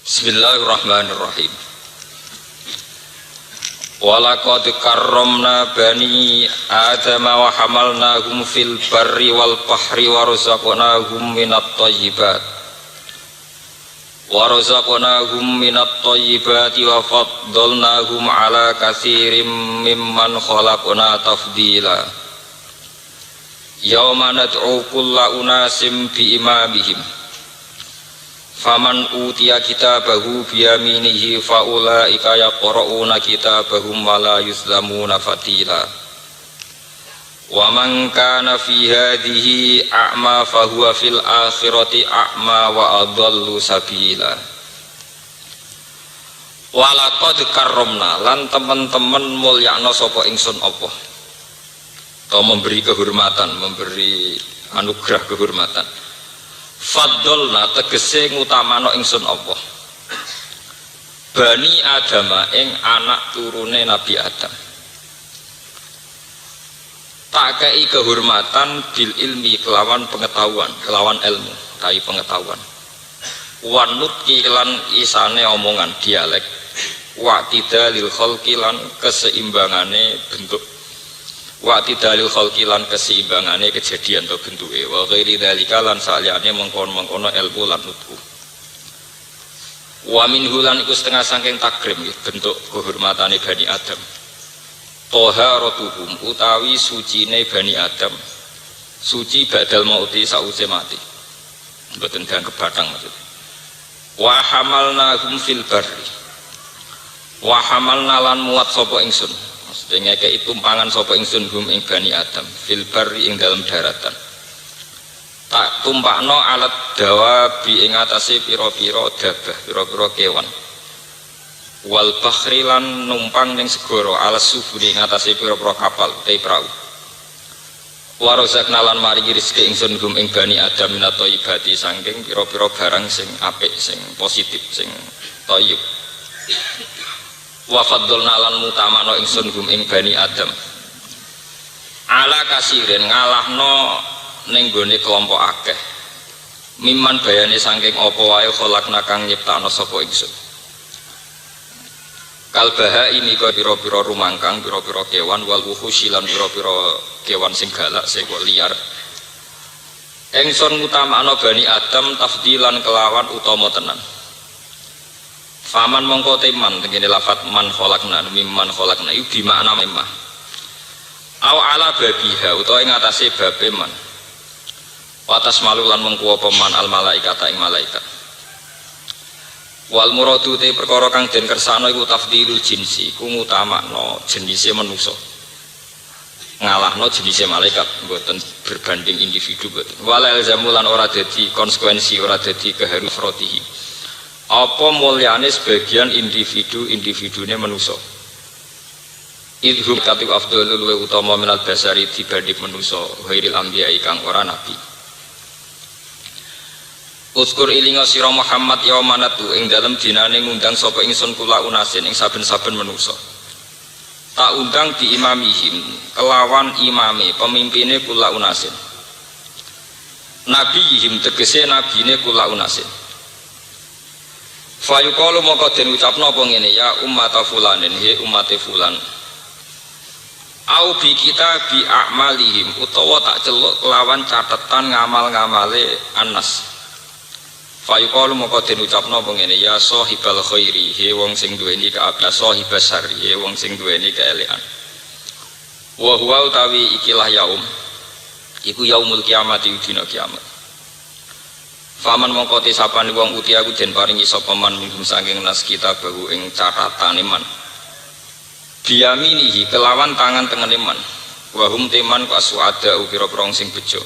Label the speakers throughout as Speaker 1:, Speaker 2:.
Speaker 1: Bismillahirrahmanirrahim. Walaqad karramna bani Adama wa hamalnahum fil barri wal bahri wa razaqnahum minat thayyibati wa faddalnahum ala katsirin mimman khalaqna tafdila. Yauma nad'u kulla unasim bi imamihim faman utiya kitabahu biyaminihi faulaika yaqra'una kitabahum wa la yuzlamuna fatila wa man kana fi hadhihi a'ma fahuwa fil akhirati a'ma wa adallu sabila. Walaqad karramna lan teman-teman mulyakna sapa ingsun apa atau memberi kehormatan, memberi anugerah kehormatan. Faddolna tegese ngutamano ingsun Allah Bani Adama ing anak turune Nabi Adam, tak kei kehormatan bil ilmi kelawan pengetahuan, kelawan ilmu, tai pengetahuan. Wanut kilan isane omongan dialek, wa'tidalil khalqi lan keseimbangane bentuk, wa'tidalil khalqi lan keseimbangane kejadian atau bentuke, wa ghairi dzalika lan saliyane mengkon-mengkono ilmu lan nutku. Wa minhu lan iku setengah saking takrim bentuk kehormatane Bani Adam. Taharatuhum utawi sucine Bani Adam, suci badal mauti sause mati. Mboten dianggep bathang maksud. Wa hamalnahum fil barri. Wa hamalna lan muat sapa ingsun. Maksudnya ngekei tumpangan sapa ingsun hum ing Bani Adam fil barri ing dalam daratan. Tak tumpakno alat dawa bi ing atase pira-pira dabah, pira-pira kewan. Wal bahri lan numpang ning segara alas suburi ing atase pira-pira kapal te prau. Wa razaqna lan maringi rezeki ingsun hum ing Bani Adam minat thayyibati saking pira-pira barang sing apik, sing positif, sing thayyib. Wa faddalna lan mutamano ingsun hum ing Bani Adam ala kasirin ngalahno ning gone kelompok akeh mimman bayane saking apa wae kholakna kang nyiptakno sapa ingsun kalbaha ini ka pira-pira rumangkang, pira-pira kewan wal wuhusi lan pira-pira kewan sing galak sing liar. Ingsun ngutamano Bani Adam tafdilan kelawan utama tenan. Faman mongko teman tengene lafat man kholakna mimman kholakna iku bimakna memah aw ala babiha utawa ing atase babe man watas malulan mengko apa man al malaikat ing malaikat wal muradu te perkara kang den kersane iku tafdilul jinsi ku ngutamakno jenise manusa ngalahno jenise malaikat mboten berbanding individu mboten walal zamulan ora dadi konsekuensi ora dadi keharus rotihi apa mulyane sebagian individune manusa idhum katib afdhalul wa utama minal basari dibanding manusa ghairil anbiya kang ora nabi. Uzkur ilinga sira Muhammad yaumanatu ing dalem dinane ngundang sapa ingsun kula unasin ing saben-saben manusa tak undang di imamihim kelawan imame pemimpine kula unasin nabiyihim tegese nabine kula unasin. Fayuqalu moko den ucapno apa ngene ya ummata fulanin he ummate fulan au bi kita bi a'malihim utawa tak celuk kelawan catatan ngamal-ngamale anas. Fayuqalu moko den ucapno apa ngene ya sahibal khairi he wong sing duweni kaapian sahibas syarri he wong sing duweni kaelekan. Wa huwa utawi ikilah yaum iku yaumul kiamat dina kiamat. Faman mongko tisapane wong uti aku den paringi sapa man minhum saking nas kita bahu ing catatane man biyaminihi kelawan tangan tengene man wa hum teman kasuada pira-pira sing bejo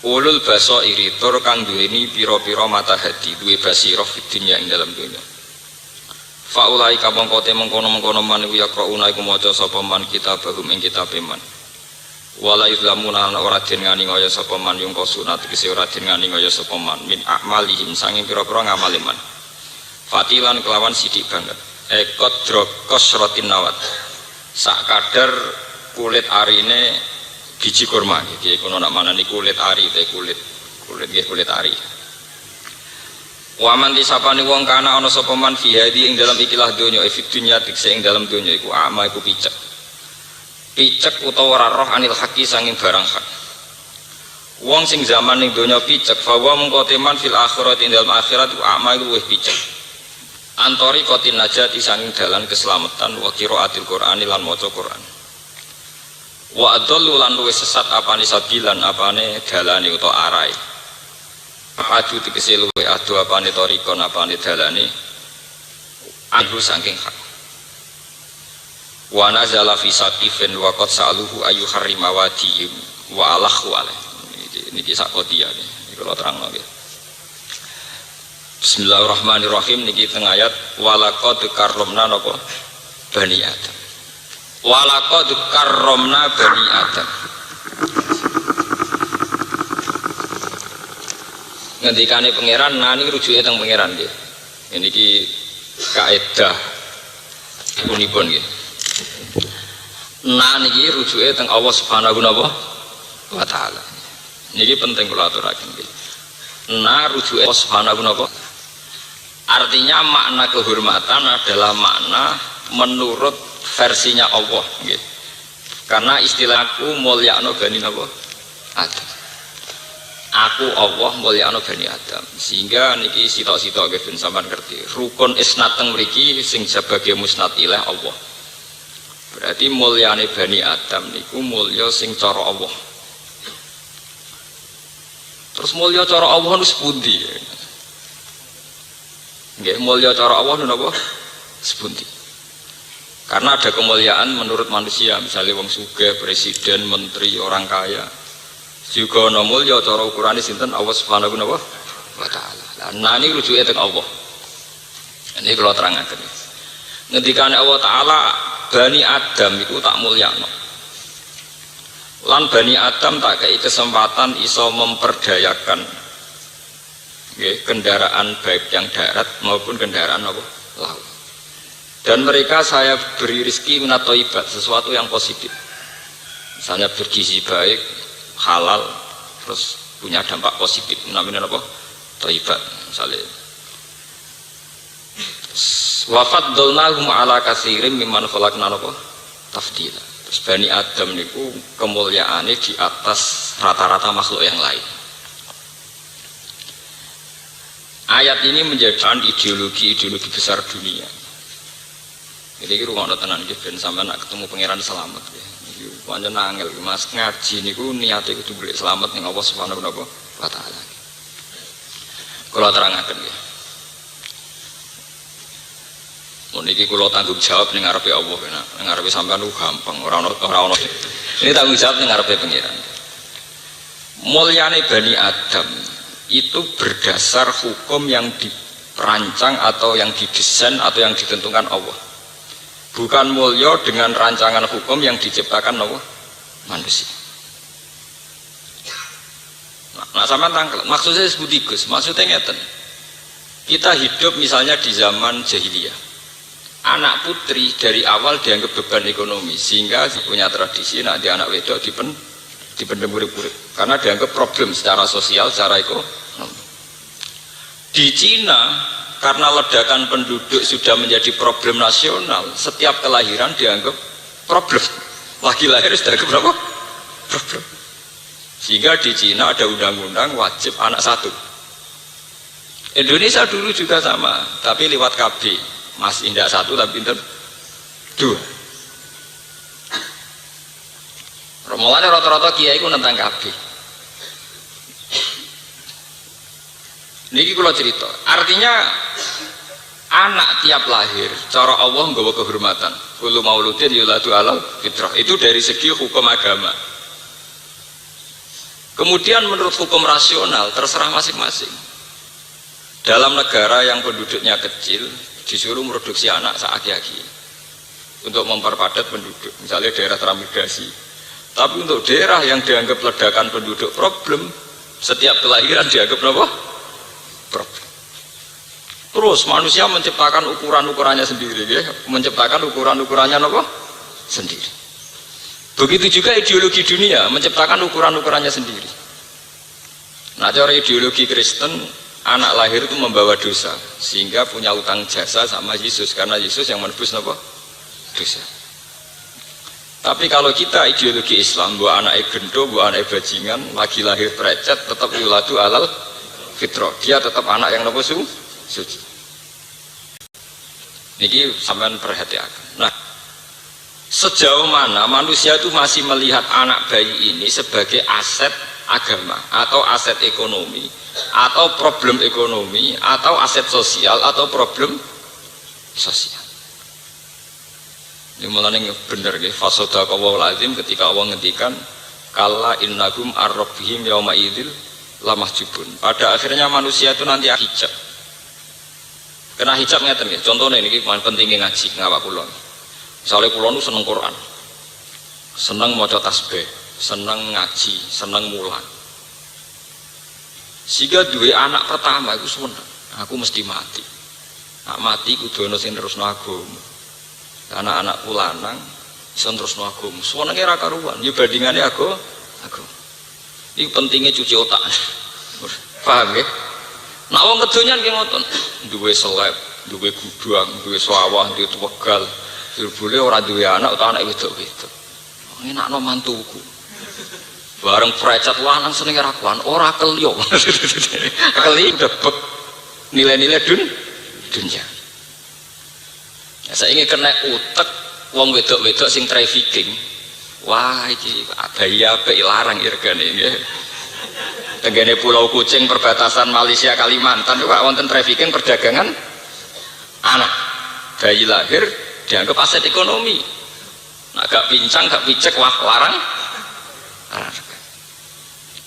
Speaker 1: ulul basairi tur kang duweni pira-pira mata hati duwe basirah fid dunya ing dalam dunya faulai mongko te mengkono-mengkono man ya qauna iku maca sapa man kita bahu ing kitabe man wala izlamuna ora den ngani kaya sapa man yung sunat tegese ora den ngani kaya sapa man min a'malihim sanging pira-pira ngamale man fatilan kelawan sithik banget ekot drokos rotin nawat sak kadar kulit arine biji kurma iki kono nak manani kulit ari te kulit nggih kulit ari Waman disapane wong kana ana sapa man fi hadi ing dalam ikilah donya fi dunya tikse ing dalam donya iku ama iku picek. Picek utawa ora roh anil haqi sanging barang hak. Wong sing zaman ning donya picek fawa mengko teman fil akhirat ing dalam akhirat iku ama iku wis picek. Antori kotin najat sanging dalan keselamatan wa qiraatil Qur'ani lan maca Qur'an. Wa adallu lan luwih sesat apane sabilan apane dalane utawa arahe. Adu tegese luwe adu apane torikon apane dalane adu saking hak. Wa nazala fi saqifin wa qad sa'aluhu ayu harrima wadihim wa alahu alaih. Niki sak kodia niki kula terangno nggih. Bismillahirrahmanirrahim niki teng ayat wa laqad karramna napa bani Adam. Wa laqad karramna bani Adam. Ngendikane pangeran nani rujuke teng pangeran nggih. Niki kaidah punipun nggih. Nah niki rujuke teng Allah Subhanahu wa taala. Niki penting kula aturaken nggih. Nah rujuke Allah Subhanahu wa taala. Artinya makna kehormatan adalah makna menurut versinya Allah nggih. Karena istilahku mulyakno bani napa? Adam. Aku Allah mulyakno bani Adam. Sehingga niki sitok-sitok nggih ben sampean ngerti. Rukun isnad teng mriki sing sebagai musnad ilah Allah. Berarti mulyane bani Adam niku mulya sing cara Allah. Terus mulya cara Allah nu sepundi? Nggih mulya cara Allah nu napa? Sepundi. Karena ada kemuliaan menurut manusia, misalnya wong sugih, presiden, menteri, orang kaya. Juga ana mulya cara ukurane sinten Allah Subhanahu wa taala. Nah niki rujuke teng Allah. Ini kalau terangaken. Ngendikane Allah taala Bani Adam itu tak mulyakno. Lan Bani Adam tak kei kesempatan iso memperdayakan nggih kendaraan baik yang darat maupun kendaraan apa laut. Dan mereka saya beri rezeki minat thayyibat, sesuatu yang positif. Misalnya bergizi baik, halal, terus punya dampak positif. Namanya apa? Thayyibat misalnya. Wafat dolnahum ala katsirin mimman khalaqna apa? Tafdila. Terus Bani Adam niku kemuliaannya di atas rata-rata makhluk yang lain. Ayat ini menjadikan ideologi besar dunia. Jadi rumah tenan nggih ben sampean nak ketemu pangeran selamat nggih. Iki pancen angel Mas ngaji niku niate kudu golek selamat ning Allah Subhanahu wa taala. Kula terangaken nggih. Mun iki kula tanggung jawab ning ngarepe Allah ning ngarepe sampean ku gampang ora ono. Ini tanggung jawab ning ngarepe pangeran. Mulyane Bani Adam itu berdasar hukum yang dirancang atau yang didesain atau yang ditentukan Allah. Bukan mulya dengan rancangan hukum yang diciptakan Allah manusia. Nah sama tangkel, maksudnya seperti Gus, maksudnya ngeten. Kita hidup misalnya di zaman jahiliyah. Anak putri dari awal dianggap beban ekonomi, sehingga punya tradisi nanti anak wedok dipendem urip-urip karena dianggap problem secara sosial, secara ekonomi. Di Cina karena ledakan penduduk sudah menjadi problem nasional, setiap kelahiran dianggap problem. Lagi lahir sudah dianggap berapa? Problem. Sehingga di Cina ada undang-undang wajib anak satu. Indonesia dulu juga sama, tapi lewat KB. Mas indah satu tapi pinter dua. Romolannya rata-rata kiai ku tentang KB. Niki kula cerita. Artinya anak tiap lahir cara Allah nggawa kehormatan. Kullu mauludin yuladu alal fitrah. Itu dari segi hukum agama. Kemudian menurut hukum rasional terserah masing-masing. Dalam negara yang penduduknya kecil disuruh produksi anak seaki-aki untuk memperpadat penduduk. Misalnya daerah transmigrasi. Tapi untuk daerah yang dianggap ledakan penduduk problem, setiap kelahiran dianggap apa? Problem. Terus manusia menciptakan ukuran-ukurannya sendiri, ya? Menciptakan ukuran-ukurannya apa? Sendiri. Begitu juga ideologi dunia menciptakan ukuran-ukurannya sendiri. Nah, cara ideologi Kristen anak lahir itu membawa dosa sehingga punya utang jasa sama Yesus karena Yesus yang menebus apa? Dosa. Tapi kalau kita ideologi Islam bahwa anak gendo, bahwa anak bajingan lagi lahir precet tetap yuladu alal fitrah, dia tetap anak yang apa? Suci. Ini sampean perhatikan. Nah, sejauh mana manusia itu masih melihat anak bayi ini sebagai aset agama atau aset ekonomi atau problem ekonomi atau aset sosial atau problem sosial. Ini mulanya benar ya, fasodaqallahu lazim ketika Allah ngendikan kalla innahum ar-rabbihim yauma idzil lamahjubun. Pada akhirnya manusia itu nanti hijab. Kena hijab ngeten ya. Contohnya ini pentingnya ngaji ngawak kula. Misalnya kula nu seneng Quran. Seneng maca tasbih, seneng ngaji, seneng mulang. Sehingga dua anak pertama itu seneng, aku mesti mati. Nak mati kudu ana sing terusno agama. Anak-anak lanang iso terusno agama. Senenge ra karuan, ya bandingane aku. Ini pentingnya cuci otak. Paham ya? Nak wong kedonyan ki ngoten, duwe seleb, duwe gudang, duwe sawah, duwe tegal. Boleh ora duwe anak utawa anak wedok-wedok. Enakno mantuku. Bareng precet lanang seneng rakuan, ora kelyo. Keli debek nilai-nilai dunia. Ya saiki kena utek wong wedok-wedok sing trafficking. Wah iki bayi apik larang regane nggih. Tenggene Pulau Kucing perbatasan Malaysia Kalimantan Pak wonten trafficking perdagangan anak. Bayi lahir dianggap aset ekonomi. Nah, gak pincang, gak picek, wah larang.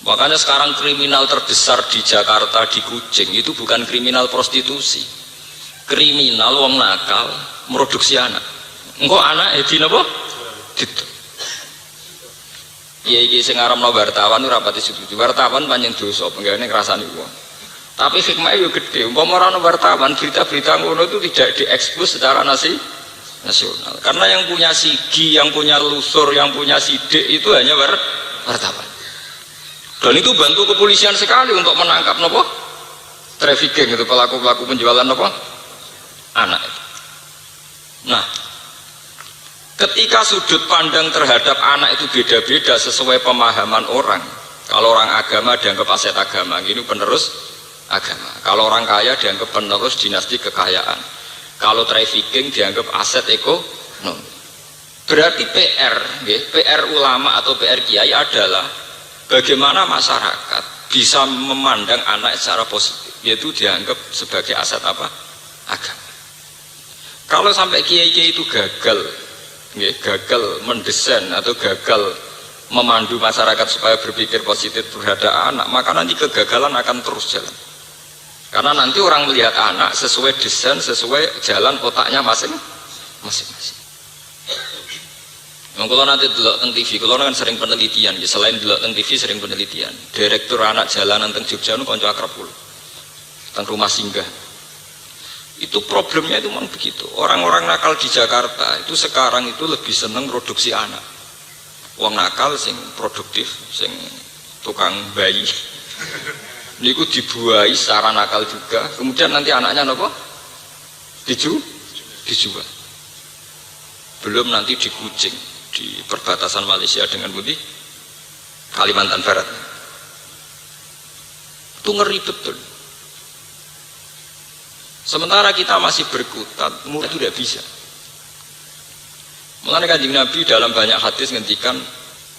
Speaker 1: Makanya sekarang kriminal terbesar di Jakarta, di Kucing itu bukan kriminal prostitusi, kriminal wong nakal produksi anak. Engkau anak di apa? Gitu. Iya iki sing aramno wartawan ora pati setuju. Wartawan panjang dosa, penggane ngrasani wong. Tapi hikmahnya yo gede. Umpama ora ono wartawan, berita-berita ngono itu tidak diekspos secara nasional. Karena yang punya sigi, yang punya lusur, yang punya sidik itu hanya wartawan. Dan itu bantu kepolisian sekali untuk menangkap nopo trafficking itu pelaku-pelaku penjualan nopo anak itu. Nah, ketika sudut pandang terhadap anak itu beda-beda sesuai pemahaman orang. Kalau orang agama dianggap aset agama, ini penerus agama. Kalau orang kaya dianggap penerus dinasti kekayaan. Kalau trafficking dianggap aset ekonomi. Berarti PR ulama atau PR kiai adalah bagaimana masyarakat bisa memandang anak secara positif, yaitu dianggap sebagai aset apa? Agama. Kalau sampai kiai-kiai itu gagal mendesain atau gagal memandu masyarakat supaya berpikir positif terhadap anak, maka nanti kegagalan akan terus jalan. Karena nanti orang melihat anak sesuai desain, sesuai jalan otaknya masing-masing. Kalau nanti delok teng TV, kalau kan sering penelitian, ya selain delok teng TV sering penelitian. Direktur anak jalanan teng Jogja nu kanca akrab kula. Teng rumah singgah. Itu problemnya itu memang begitu. Orang-orang nakal di Jakarta itu sekarang itu lebih seneng produksi anak. Wong nakal sing produktif, sing tukang bayi. Niku dibuahi secara nakal juga. Kemudian nanti anaknya nopo? Dijual. Belum nanti di Kucing, di perbatasan Malaysia dengan Budi Kalimantan Barat. Itu ngeri betul. Sementara kita masih berkutat, itu tidak bisa. Mulanya Kanjeng Nabi dalam banyak hadis ngendikan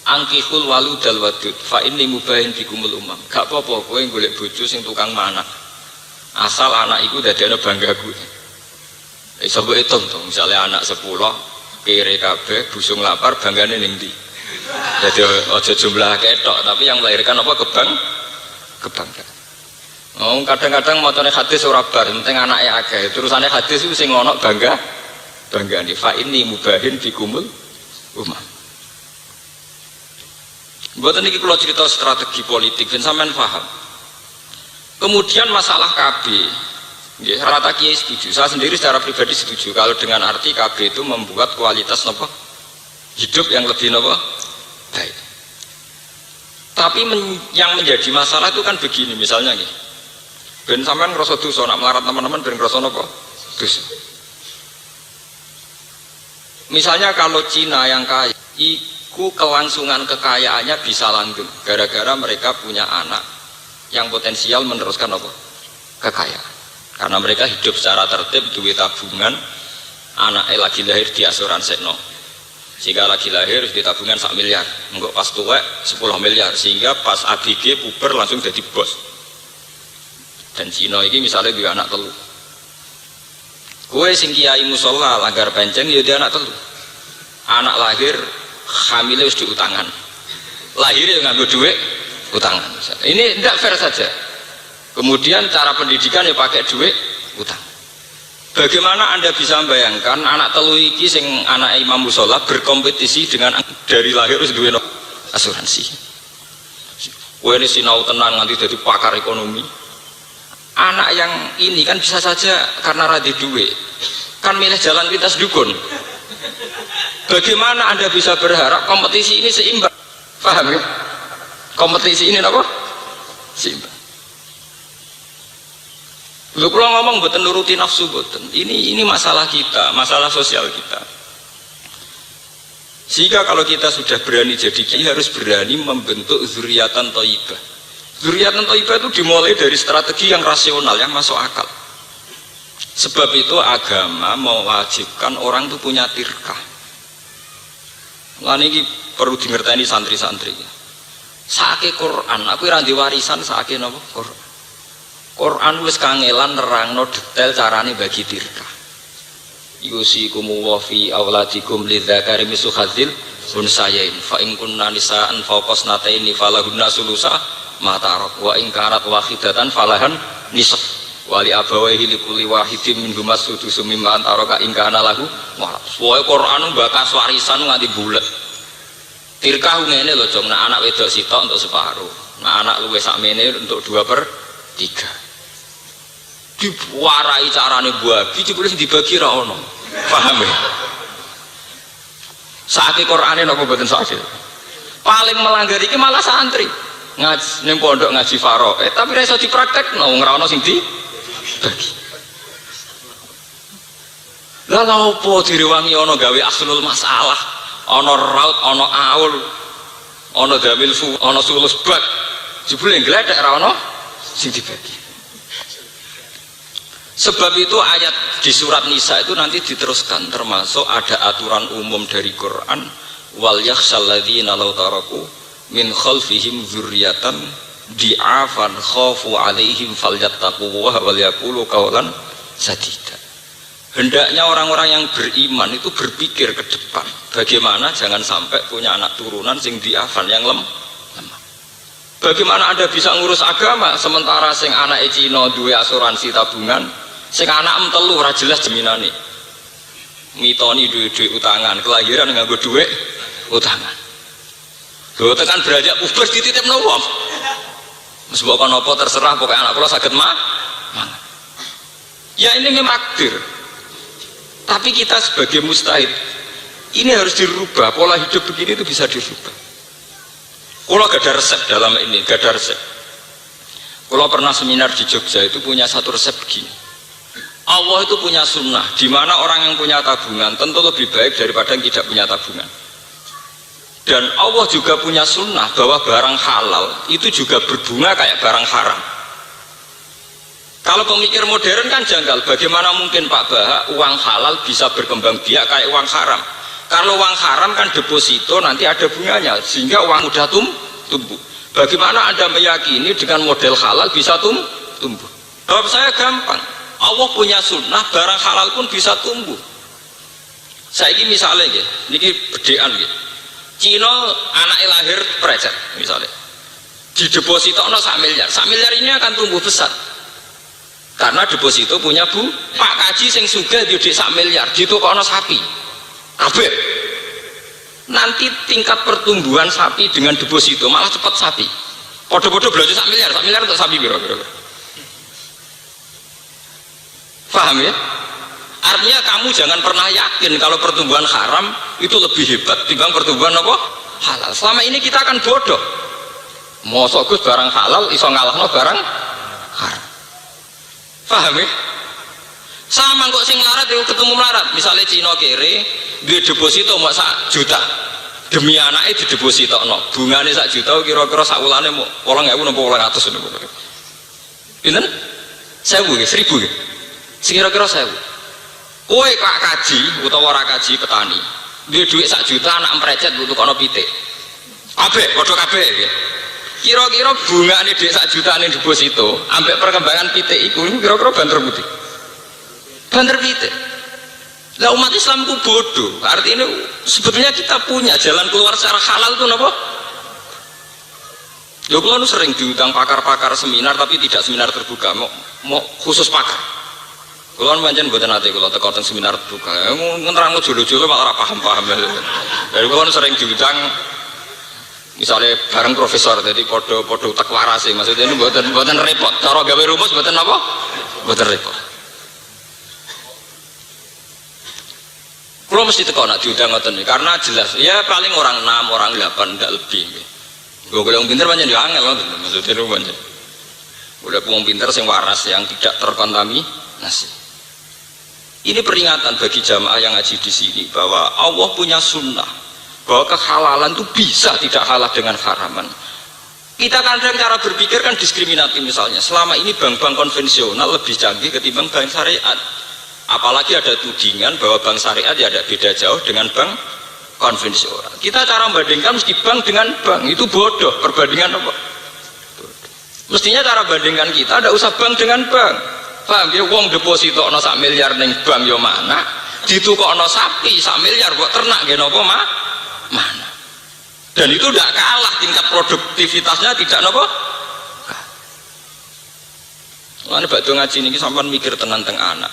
Speaker 1: angkihul waludal wadud fa inni mubahin bikumul umam. Gak apa-apa kowe golek bojo sing tukang manah. Asal anak iku dadekno banggaku. Iso mbok hitung to, misale anak 10 kere kabeh busung lapar banggane ning ndi. Jadi aja jumlah ketok, tapi yang melahirkan apa kebanggaan. Oh, kadang-kadang macane hadis ora bar, penting anake akeh. Terusane hadis itu sing ono banggane fa inni mubahin bikumul umam. Mboten niki kula cerita strategi politik ben sampean paham. Kemudian masalah KB, nggih rata kiai setuju. Saya sendiri secara pribadi setuju kalau dengan arti KB itu membuat kualitas napa hidup yang lebih napa baik. Tapi yang menjadi masalah itu kan begini misalnya nih. Ben sampean ngrasa dosa, nak melarat teman-teman ben ngrasa napa? Dosa. Misalnya kalau Cina yang kaya, iku kelangsungan kekayaannya bisa langgeng gara-gara mereka punya anak yang potensial meneruskan apa? Kekayaan. Karena mereka hidup secara tertib, duit tabungan, anaknya lagi lahir di asuransikno. Sehingga lagi lahir di tabungan 1 miliar, enggak pas tuwek 10 miliar, sehingga pas ABG puber langsung jadi bos. Dan Cina ini misalnya dia anak telu. Kue sing kiai musola langgar penceng ya dia anak telu. Anak lahir hamilnya harus diutangan. Lahir ya ngambil duit utangan. Ini tidak fair saja. Kemudian cara pendidikan ya pakai duit utang. Bagaimana Anda bisa membayangkan anak telu iki sing anak imam musola berkompetisi dengan dari lahir harus duit asuransi. Kue ini sinau tenang nanti jadi pakar ekonomi. Anak yang ini kan bisa saja karena radhi duit kan milih jalan pintas dukun. Bagaimana Anda bisa berharap kompetisi ini seimbang? Paham ya? Kompetisi ini apa? Seimbang. Lu kalau ngomong boten nuruti nafsu boten. Ini masalah kita, masalah sosial kita. Sehingga kalau kita sudah berani jadi kiai harus berani membentuk zuriatan thayyibah. Zuriatan thayyibah itu dimulai dari strategi yang rasional, yang masuk akal. Sebab itu agama mewajibkan orang itu punya tirkah. Lan iki perlu dingerteni santri-santri. Saake Quran, aku ora ndek warisan saake napa? Quran. Quran wis kangelan nerangno detail carane bagi tirkah. Yusikum wa fi auladikum lidzakari mislu hadzil unsayain fa in kunna nisaan fawqasnataini falahunna sulusa matarok wa in kanat wahidatan falahan nisf wali abawaihi likulli wahidin min humas sudusum mimma antaraka in kana lahu waras. Wae Quran bakas warisan nganti bulet. Tirkah ngene lho, Jong, nek anak wedok sitok untuk separuh. Nek anak luwih sakmene untuk 2/3. Diwarai carane bagi jebule dibagi ra ono. Paham ya? Saiki Qur'ane napa mboten sakit. Paling melanggar iki malah santri. Ngaji ning pondok ngaji faro, tapi ra iso dipraktekno wong ra ono sing dibagi. Lah lha opo direwangi ana gawe aslul masalah, ana raut, ana aul, ana damil fu, ana sulus bak. Jebule gledek ra ono sing dibagi. Sebab itu ayat di surat Nisa itu nanti diteruskan, termasuk ada aturan umum dari Quran, wal yakhshal ladzina law taraku min khalfihim dzurriatan di'afan khafu alaihim falyattaqullaha wal yaqulu qawlan sadida. Hendaknya orang-orang yang beriman itu berpikir ke depan, bagaimana jangan sampai punya anak turunan sing di'afan yang lemah. Bagaimana Anda bisa ngurus agama sementara sing anak Cina duwe asuransi tabungan, sing anak telu ora jelas jaminane. Mitoni duwe utangan, kelahiran nganggo duwe utangan. Lho tekan beranjak puber dititipno wong. Wis mbok kon apa terserah, pokoke anak kula saged mangan. Ya ini memang takdir. Tapi kita sebagai mustahid ini harus dirubah, pola hidup begini itu bisa dirubah. Kula gak ada resep dalam ini, gak ada resep. Kula pernah seminar di Jogja itu punya satu resep begini. Allah itu punya sunnah, di mana orang yang punya tabungan tentu lebih baik daripada yang tidak punya tabungan. Dan Allah juga punya sunnah bahwa barang halal itu juga berbunga kayak barang haram. Kalau pemikir modern kan janggal, bagaimana mungkin Pak Baha uang halal bisa berkembang biak kayak uang haram? Kalau uang haram kan deposito nanti ada bunganya, sehingga uang mudah tumbuh. Bagaimana Anda meyakini dengan model halal bisa tumbuh? Jawab saya gampang. Allah punya sunnah, barang halal pun bisa tumbuh. Saya ini misalnya, ini bedean gitu. Cina anaknya lahir precet misalnya, di deposito no 1 miliar. 1 miliar ini akan tumbuh besar, karena deposito punya Pak Kaji sing sugih di 1 miliar, di toko no sapi. Kabeh. Nanti tingkat pertumbuhan sapi dengan deposito malah cepat sapi. Podo-podo belanja 1 miliar, 1 miliar untuk sapi kira-kira. Paham ya? Artinya kamu jangan pernah yakin kalau pertumbuhan haram itu lebih hebat dibanding pertumbuhan apa? Halal. Selama ini kita akan bodoh. Mosok Gus barang halal iso ngalahno barang haram. Paham ya? Sama kok sing melarat itu ketemu melarat. Misalnya Cina kere duwe deposito mak 1 juta. Demi anake didepositokno. Bungane 1 juta kira-kira sak wulane mok 8.000 napa 800 niku. Pinten? 1.000 nggih, 1.000 nggih. Sekira-kira 1.000. Kowe kak kaji utawa ora kaji petani. Duwe dhuwit 1 juta anak emprecet butuh kono pitik. Kabeh padha kabeh nggih. Kira-kira bungane dhuwit 1 juta ning deposito ambek perkembangan pitik iku kira-kira banter putih. Banter pitik. Lah umat Islam ku bodoh. Artinya sebetulnya kita punya jalan keluar secara halal itu apa? Ya kalau sering diundang pakar-pakar seminar tapi tidak seminar terbuka, mau khusus pakar. Kalau pancen mboten nate kalau teko seminar terbuka, ngerangno jolo-jolo malah ora paham-paham. Dari kalau sering diundang misalnya bareng profesor, jadi podo tak waras sih, maksudnya ini mboten repot. Cara gawe rumus mboten apa? Mboten repot. Kalau mesti teko nak diundang ngoten iki karena jelas ya paling orang 6 orang 8 ndak lebih nggih. Gue yang pinter pancen yo angel ngoten maksudnya niku pancen. Udah wong pinter sing waras yang tidak terkontaminasi. Ini peringatan bagi jamaah yang ngaji di sini bahwa Allah punya sunnah bahwa kehalalan itu bisa tidak kalah dengan haraman. Kita kadang cara berpikir kan diskriminatif misalnya. Selama ini bank-bank konvensional lebih canggih ketimbang bank syariat. Apalagi ada tudingan bahwa bank syariat ya ada beda jauh dengan bank konvensional. Kita cara membandingkan mesti bank dengan bank itu bodoh. Perbandingan apa? Bodoh. Mestinya cara bandingkan kita ada usah bank dengan bank. Paham ya? Wong deposito ono 1 miliar ning bank yo mana? Ditukokno sapi 1 miliar buat ternak nggih napa mana? Dan itu tidak kalah tingkat produktivitasnya tidak napa? Lan badhe ngaji niki sampean mikir tenan teng anak.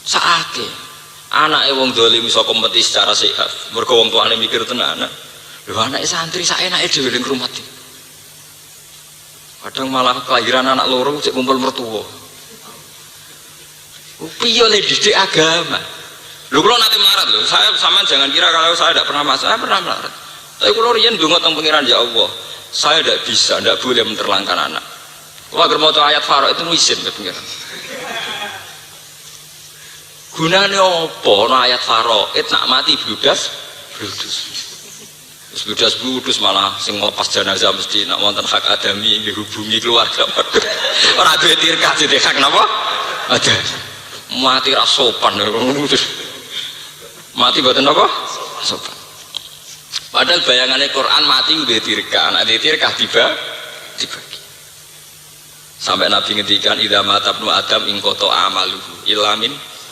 Speaker 1: Saake anake wong dolim iso kompetisi secara sehat mergo wong tuane mikir tenan lho anake santri saenake dhewe ning rumah iki kadang malah kelahiran anak loro cek kumpul mertua piye le didik agama lho kula nate melarat lho saya sampean jangan kira kalau saya tidak pernah masuk saya pernah melarat tapi kula riyen ndonga teng pengiran ya Allah saya tidak bisa tidak boleh menterlankan anak kula agar maca ayat Faro itu isin ke pengiran gunane apa ana ayat faraid nak mati bludas malah sing nglepas jenazah mesti nak wonten hak adami dihubungi keluarga ora duwe tirkah dadi hak napa ada mati ra sopan mati mboten napa sopan padahal bayangannya Quran mati duwe tirkah nek tirkah dibagi sampai Nabi ngendikan idza mata ibnu adam ing qata amaluhu ilamin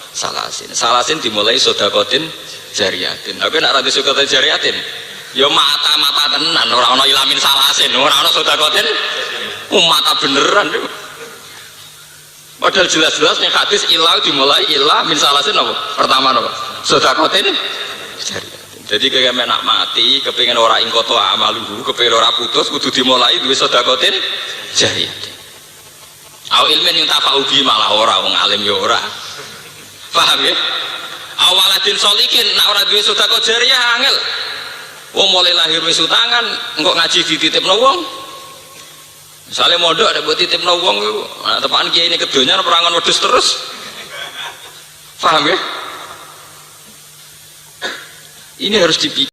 Speaker 1: salasin dimulai sodakotin jariatin tapi nak rada sodakotin jariatin ya mata tenan orang ana ilamin salasin orang ana sodakotin mata beneran padahal jelas-jelas nih hadis ilah dimulai ilah min salasin apa? Pertama apa? Sodakotin jariatin jadi kayak menak mati kepingin orang ingkoto amaluhu kepingin orang putus kudu dimulai duwe sodakotin jariatin au ilmin yang tafa'ubi malah orang alim ya orang paham ya? Awaladin solikin nak ora duwe sedekah jariyah angel. Wong mulai lahir wis utangan, engko ngaji dititipno wong. Misale mondok ada buat titipno wong iku, nah, tepakan kiai ini kedonya perangan wedhus terus. Paham ya? Ini harus dipikir.